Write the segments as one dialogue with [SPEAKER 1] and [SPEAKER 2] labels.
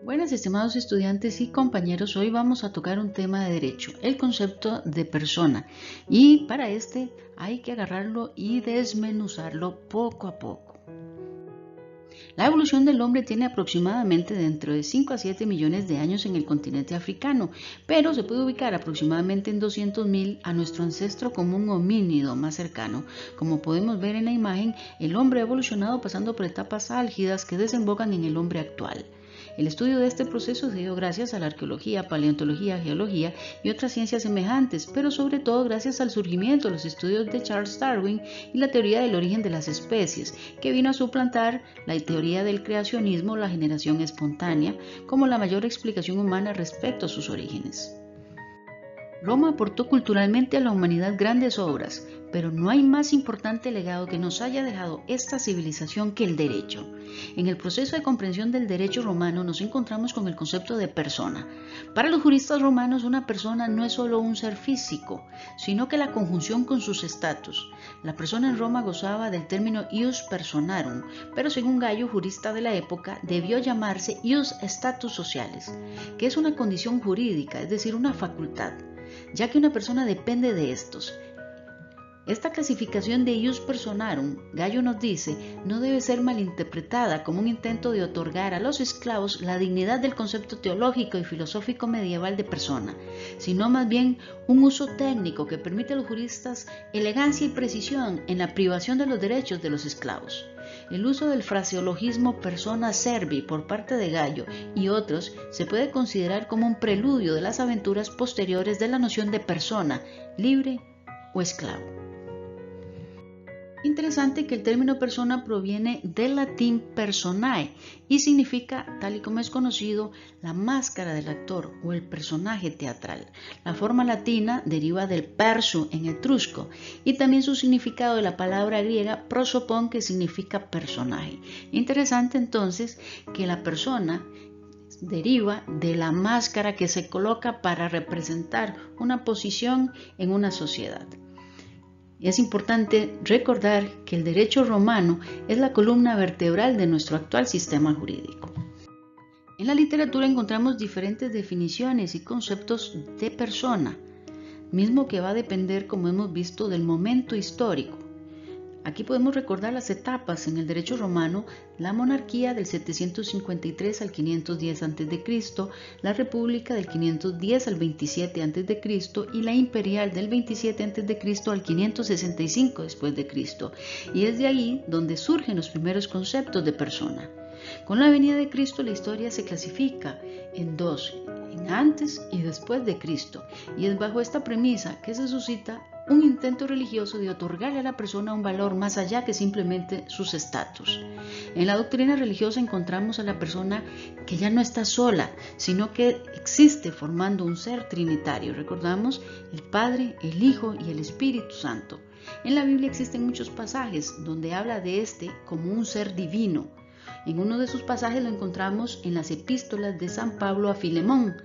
[SPEAKER 1] Buenas, estimados estudiantes y compañeros, hoy vamos a tocar un tema de derecho, el concepto de persona, y para este hay que agarrarlo y desmenuzarlo poco a poco. La evolución del hombre tiene aproximadamente dentro de 5 a 7 millones de años en el continente africano, pero se puede ubicar aproximadamente en 200.000 a nuestro ancestro común homínido más cercano. Como podemos ver en la imagen, el hombre ha evolucionado pasando por etapas álgidas que desembocan en el hombre actual. El estudio de este proceso se dio gracias a la arqueología, paleontología, geología y otras ciencias semejantes, pero sobre todo gracias al surgimiento de los estudios de Charles Darwin y la teoría del origen de las especies, que vino a suplantar la teoría del creacionismo, la generación espontánea, como la mayor explicación humana respecto a sus orígenes. Roma aportó culturalmente a la humanidad grandes obras, pero no hay más importante legado que nos haya dejado esta civilización que el derecho. En el proceso de comprensión del derecho romano nos encontramos con el concepto de persona. Para los juristas romanos, una persona no es solo un ser físico, sino que la conjunción con sus estatus. La persona en Roma gozaba del término ius personarum, pero según Gallo, jurista de la época, debió llamarse ius status socialis, que es una condición jurídica, es decir, una facultad, ya que una persona depende de estos. Esta clasificación de ius personarum, Gallo nos dice, no debe ser malinterpretada como un intento de otorgar a los esclavos la dignidad del concepto teológico y filosófico medieval de persona, sino más bien un uso técnico que permite a los juristas elegancia y precisión en la privación de los derechos de los esclavos. El uso del fraseologismo persona servi por parte de Gallo y otros se puede considerar como un preludio de las aventuras posteriores de la noción de persona, libre o esclavo. Interesante que el término persona proviene del latín personae y significa, tal y como es conocido, la máscara del actor o el personaje teatral. La forma latina deriva del persu en etrusco y también su significado de la palabra griega prosopon, que significa personaje. Interesante entonces que la persona deriva de la máscara que se coloca para representar una posición en una sociedad. Es importante recordar que el derecho romano es la columna vertebral de nuestro actual sistema jurídico. En la literatura encontramos diferentes definiciones y conceptos de persona, mismo que va a depender, como hemos visto, del momento histórico. Aquí podemos recordar las etapas en el derecho romano: la monarquía del 753 al 510 a.C., la república del 510 al 27 a.C. y la imperial del 27 a.C. al 565 después de Cristo. Y es de ahí donde surgen los primeros conceptos de persona. Con la venida de Cristo, la historia se clasifica en dos, en antes y después de Cristo, y es bajo esta premisa que se suscita un intento religioso de otorgarle a la persona un valor más allá que simplemente sus estatus. En la doctrina religiosa encontramos a la persona que ya no está sola, sino que existe formando un ser trinitario. Recordamos el Padre, el Hijo y el Espíritu Santo. En la Biblia existen muchos pasajes donde habla de este como un ser divino. En uno de sus pasajes lo encontramos en las epístolas de San Pablo a Filemón.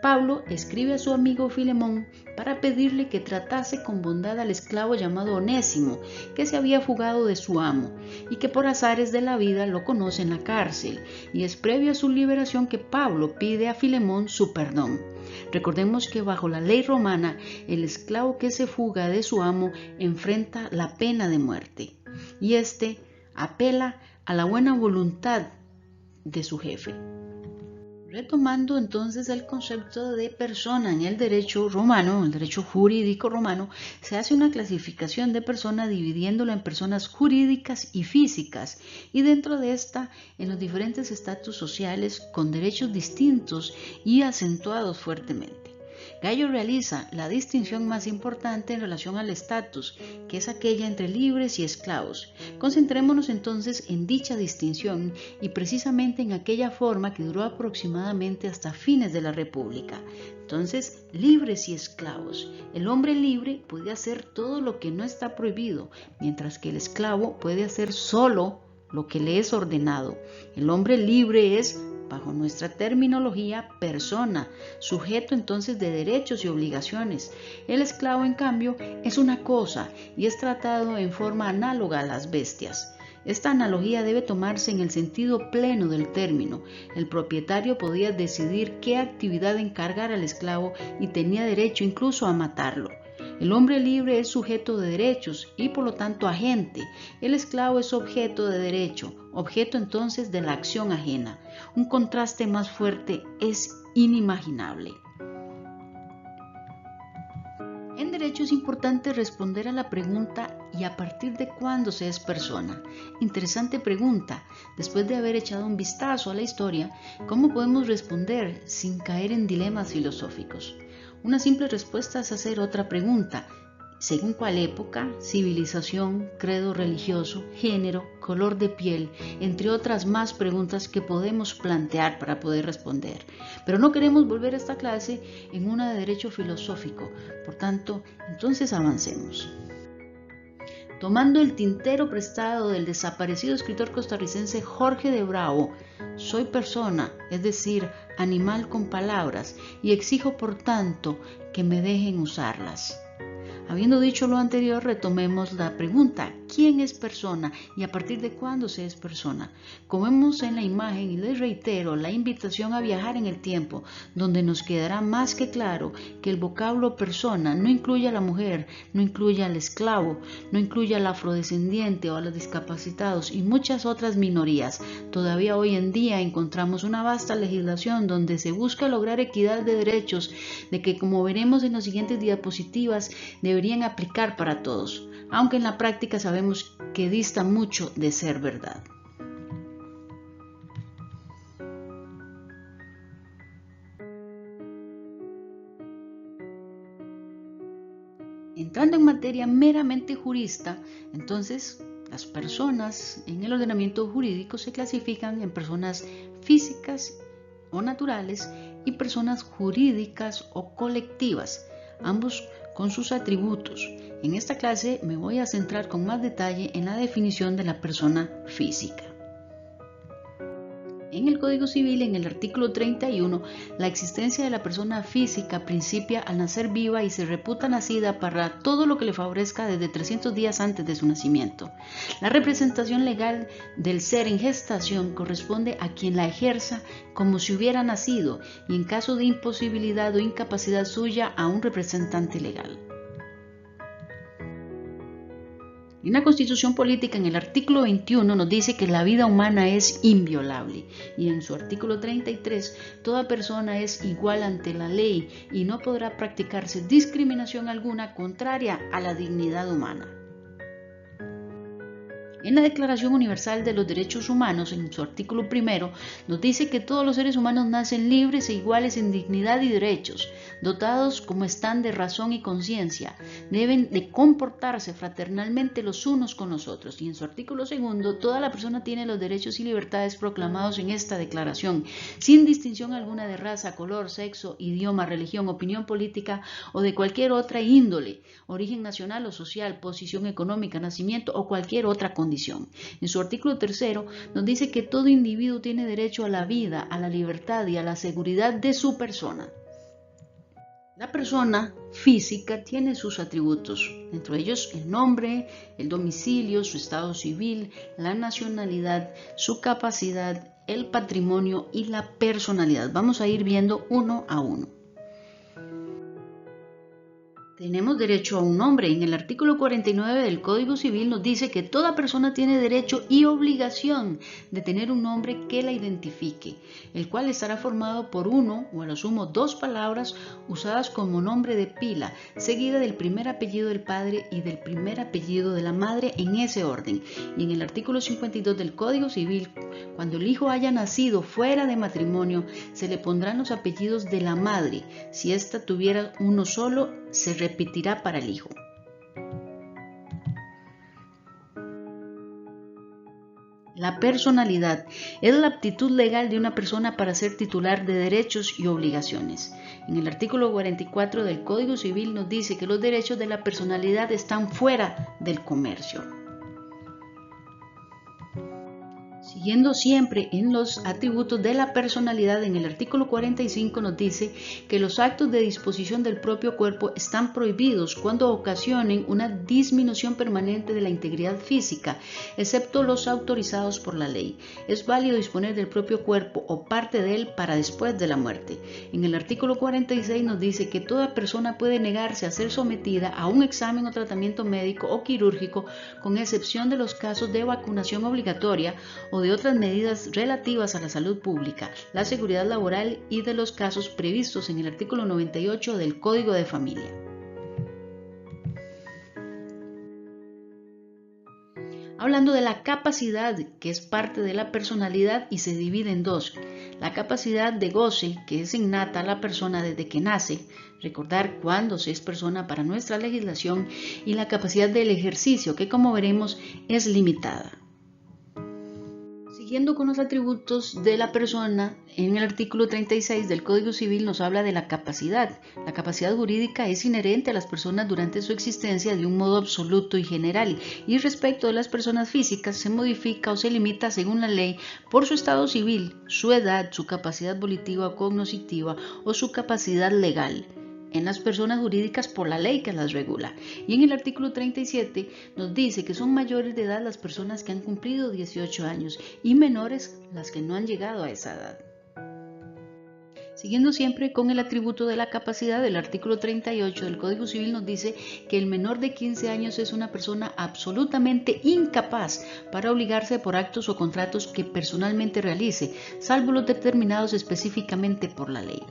[SPEAKER 1] Pablo escribe a su amigo Filemón para pedirle que tratase con bondad al esclavo llamado Onésimo, que se había fugado de su amo y que por azares de la vida lo conoce en la cárcel, y es previo a su liberación que Pablo pide a Filemón su perdón. Recordemos que bajo la ley romana, el esclavo que se fuga de su amo enfrenta la pena de muerte, y este apela a la buena voluntad de su jefe. Retomando entonces el concepto de persona en el derecho romano, el derecho jurídico romano, se hace una clasificación de persona dividiéndolo en personas jurídicas y físicas, y dentro de esta en los diferentes estatus sociales con derechos distintos y acentuados fuertemente. Gallo realiza la distinción más importante en relación al estatus, que es aquella entre libres y esclavos. Concentrémonos entonces en dicha distinción y precisamente en aquella forma que duró aproximadamente hasta fines de la República. Entonces, libres y esclavos. El hombre libre puede hacer todo lo que no está prohibido, mientras que el esclavo puede hacer solo lo que le es ordenado. El hombre libre es, bajo nuestra terminología, persona, sujeto entonces de derechos y obligaciones. El esclavo, en cambio, es una cosa y es tratado en forma análoga a las bestias. Esta analogía debe tomarse en el sentido pleno del término. El propietario podía decidir qué actividad encargar al esclavo y tenía derecho incluso a matarlo. El hombre libre es sujeto de derechos y por lo tanto agente. El esclavo es objeto de derecho, objeto entonces de la acción ajena. Un contraste más fuerte es inimaginable. En derecho es importante responder a la pregunta ¿y a partir de cuándo se es persona? Interesante pregunta. Después de haber echado un vistazo a la historia, ¿cómo podemos responder sin caer en dilemas filosóficos? Una simple respuesta es hacer otra pregunta. ¿Según cuál época, civilización, credo religioso, género, color de piel, entre otras más preguntas que podemos plantear para poder responder? Pero no queremos volver esta clase en una de derecho filosófico, por tanto, entonces avancemos. Tomando el tintero prestado del desaparecido escritor costarricense Jorge de Bravo, soy persona, es decir, animal con palabras, y exijo por tanto que me dejen usarlas. Habiendo dicho lo anterior, retomemos la pregunta, ¿quién es persona y a partir de cuándo se es persona? Como vemos en la imagen, y les reitero la invitación a viajar en el tiempo, donde nos quedará más que claro que el vocablo persona no incluye a la mujer, no incluye al esclavo, no incluye al afrodescendiente o a los discapacitados y muchas otras minorías. Todavía hoy en día encontramos una vasta legislación donde se busca lograr equidad de derechos, de que como veremos en las siguientes diapositivas, deberían aplicar para todos, aunque en la práctica sabemos que dista mucho de ser verdad. Entrando en materia meramente jurista, entonces las personas en el ordenamiento jurídico se clasifican en personas físicas o naturales y personas jurídicas o colectivas, ambos con sus atributos. En esta clase me voy a centrar con más detalle en la definición de la persona física. En el Código Civil, en el artículo 31, la existencia de la persona física principia al nacer viva y se reputa nacida para todo lo que le favorezca desde 300 días antes de su nacimiento. La representación legal del ser en gestación corresponde a quien la ejerza como si hubiera nacido y en caso de imposibilidad o incapacidad suya a un representante legal. En la Constitución Política, en el artículo 21, nos dice que la vida humana es inviolable y en su artículo 33, toda persona es igual ante la ley y no podrá practicarse discriminación alguna contraria a la dignidad humana. En la Declaración Universal de los Derechos Humanos, en su artículo 1, nos dice que todos los seres humanos nacen libres e iguales en dignidad y derechos, dotados como están de razón y conciencia, deben de comportarse fraternalmente los unos con los otros. Y en su artículo 2, toda la persona tiene los derechos y libertades proclamados en esta declaración, sin distinción alguna de raza, color, sexo, idioma, religión, opinión política o de cualquier otra índole, origen nacional o social, posición económica, nacimiento o cualquier otra condición. En su artículo 3 nos dice que todo individuo tiene derecho a la vida, a la libertad y a la seguridad de su persona. La persona física tiene sus atributos, entre ellos el nombre, el domicilio, su estado civil, la nacionalidad, su capacidad, el patrimonio y la personalidad. Vamos a ir viendo uno a uno. Tenemos derecho a un nombre. En el artículo 49 del Código Civil nos dice que toda persona tiene derecho y obligación de tener un nombre que la identifique, el cual estará formado por uno o a lo sumo dos palabras usadas como nombre de pila, seguida del primer apellido del padre y del primer apellido de la madre en ese orden. Y en el artículo 52 del Código Civil, cuando el hijo haya nacido fuera de matrimonio, se le pondrán los apellidos de la madre. Si ésta tuviera uno solo, se repetirá para el hijo. La personalidad es la aptitud legal de una persona para ser titular de derechos y obligaciones. En el artículo 44 del Código Civil nos dice que los derechos de la personalidad están fuera del comercio. Siguiendo siempre en los atributos de la personalidad, en el artículo 45 nos dice que los actos de disposición del propio cuerpo están prohibidos cuando ocasionen una disminución permanente de la integridad física, excepto los autorizados por la ley. Es válido disponer del propio cuerpo o parte de él para después de la muerte. En el artículo 46 nos dice que toda persona puede negarse a ser sometida a un examen o tratamiento médico o quirúrgico, con excepción de los casos de vacunación obligatoria o de otras medidas relativas a la salud pública, la seguridad laboral y de los casos previstos en el artículo 98 del Código de Familia. Hablando de la capacidad, que es parte de la personalidad y se divide en dos: la capacidad de goce, que es innata a la persona desde que nace, recordar cuándo se es persona para nuestra legislación, y la capacidad del ejercicio, que como veremos es limitada. Siguiendo con los atributos de la persona, en el artículo 36 del Código Civil nos habla de la capacidad. La capacidad jurídica es inherente a las personas durante su existencia de un modo absoluto y general, y respecto de las personas físicas se modifica o se limita según la ley por su estado civil, su edad, su capacidad volitiva o cognoscitiva o su capacidad legal. En las personas jurídicas por la ley que las regula. Y en el artículo 37 nos dice que son mayores de edad las personas que han cumplido 18 años y menores las que no han llegado a esa edad. Siguiendo siempre con el atributo de la capacidad, el artículo 38 del Código Civil nos dice que el menor de 15 años es una persona absolutamente incapaz para obligarse por actos o contratos que personalmente realice, salvo los determinados específicamente por la ley.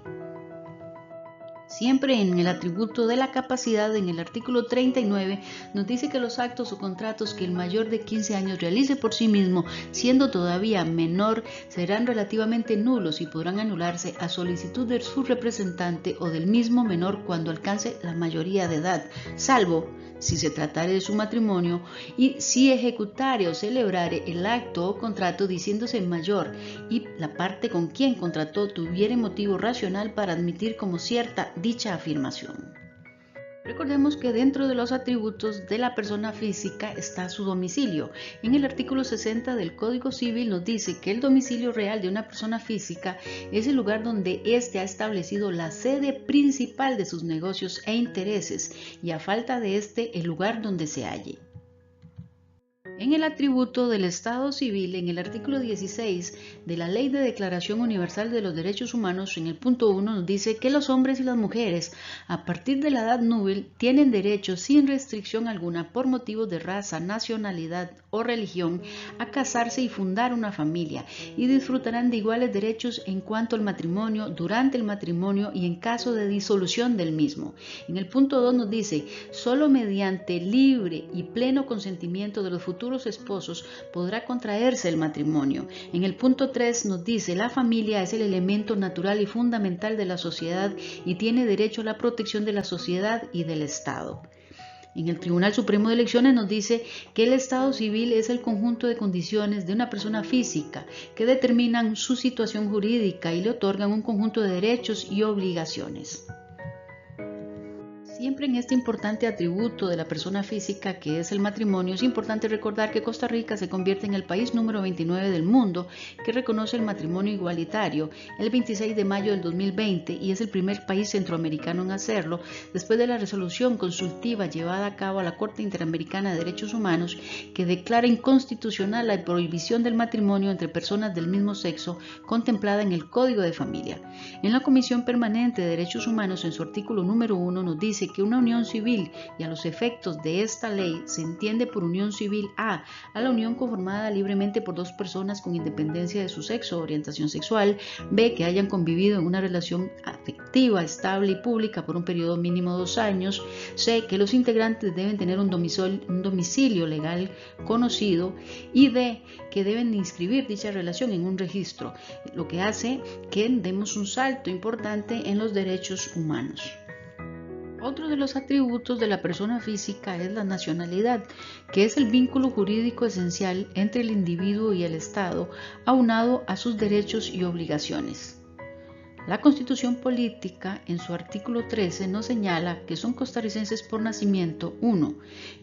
[SPEAKER 1] Siempre en el atributo de la capacidad, en el artículo 39, nos dice que los actos o contratos que el mayor de 15 años realice por sí mismo, siendo todavía menor, serán relativamente nulos y podrán anularse a solicitud de su representante o del mismo menor cuando alcance la mayoría de edad, salvo si se tratare de su matrimonio y si ejecutare o celebrare el acto o contrato diciéndose mayor y la parte con quien contrató tuviere motivo racional para admitir como cierta dicha afirmación. Recordemos que dentro de los atributos de la persona física está su domicilio. En el artículo 60 del Código Civil nos dice que el domicilio real de una persona física es el lugar donde éste ha establecido la sede principal de sus negocios e intereses, y a falta de este, el lugar donde se halle. En el atributo del Estado civil, en el artículo 16 de la Ley de Declaración Universal de los Derechos Humanos, en el punto 1 nos dice que los hombres y las mujeres, a partir de la edad núbil, tienen derecho sin restricción alguna por motivos de raza, nacionalidad o religión a casarse y fundar una familia, y disfrutarán de iguales derechos en cuanto al matrimonio, durante el matrimonio y en caso de disolución del mismo. En el punto 2 nos dice: solo mediante libre y pleno consentimiento de los futuros esposos podrá contraerse el matrimonio. En el punto 3 nos dice: la familia es el elemento natural y fundamental de la sociedad y tiene derecho a la protección de la sociedad y del Estado. En el Tribunal Supremo de Elecciones nos dice que el Estado civil es el conjunto de condiciones de una persona física que determinan su situación jurídica y le otorgan un conjunto de derechos y obligaciones. Siempre en este importante atributo de la persona física, que es el matrimonio, es importante recordar que Costa Rica se convierte en el país número 29 del mundo que reconoce el matrimonio igualitario el 26 de mayo del 2020 y es el primer país centroamericano en hacerlo, después de la resolución consultiva llevada a cabo a la Corte Interamericana de Derechos Humanos, que declara inconstitucional la prohibición del matrimonio entre personas del mismo sexo contemplada en el Código de Familia. En la Comisión Permanente de Derechos Humanos, en su artículo número 1, nos dice que una unión civil, y a los efectos de esta ley se entiende por unión civil a la unión conformada libremente por dos personas con independencia de su sexo o orientación sexual; b, que hayan convivido en una relación afectiva, estable y pública por un periodo mínimo de 2 años; c, que los integrantes deben tener un domicilio legal conocido; y d, que deben inscribir dicha relación en un registro, lo que hace que demos un salto importante en los derechos humanos. Otro de los atributos de la persona física es la nacionalidad, que es el vínculo jurídico esencial entre el individuo y el Estado, aunado a sus derechos y obligaciones. La Constitución Política, en su artículo 13, nos señala que son costarricenses por nacimiento: 1.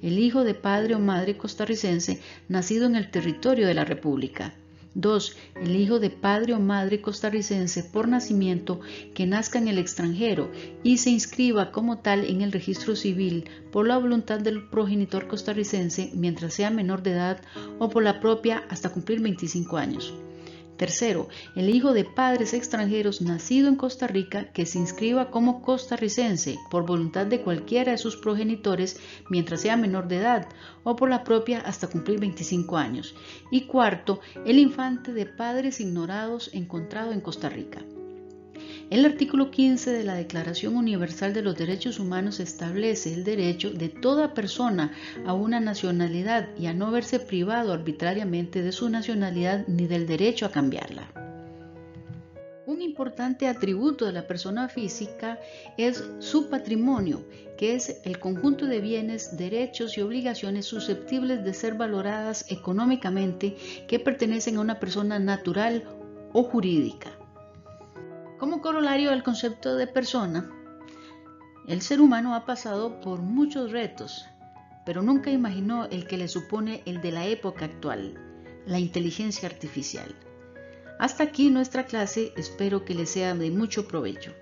[SPEAKER 1] El hijo de padre o madre costarricense nacido en el territorio de la República; 2. El hijo de padre o madre costarricense por nacimiento que nazca en el extranjero y se inscriba como tal en el registro civil por la voluntad del progenitor costarricense mientras sea menor de edad o por la propia hasta cumplir 25 años. Tercero, el hijo de padres extranjeros nacido en Costa Rica que se inscriba como costarricense por voluntad de cualquiera de sus progenitores mientras sea menor de edad o por la propia hasta cumplir 25 años. Y cuarto, el infante de padres ignorados encontrado en Costa Rica. El artículo 15 de la Declaración Universal de los Derechos Humanos establece el derecho de toda persona a una nacionalidad y a no verse privado arbitrariamente de su nacionalidad ni del derecho a cambiarla. Un importante atributo de la persona física es su patrimonio, que es el conjunto de bienes, derechos y obligaciones susceptibles de ser valoradas económicamente que pertenecen a una persona natural o jurídica. Como corolario del concepto de persona, el ser humano ha pasado por muchos retos, pero nunca imaginó el que le supone el de la época actual, la inteligencia artificial. Hasta aquí nuestra clase, espero que les sea de mucho provecho.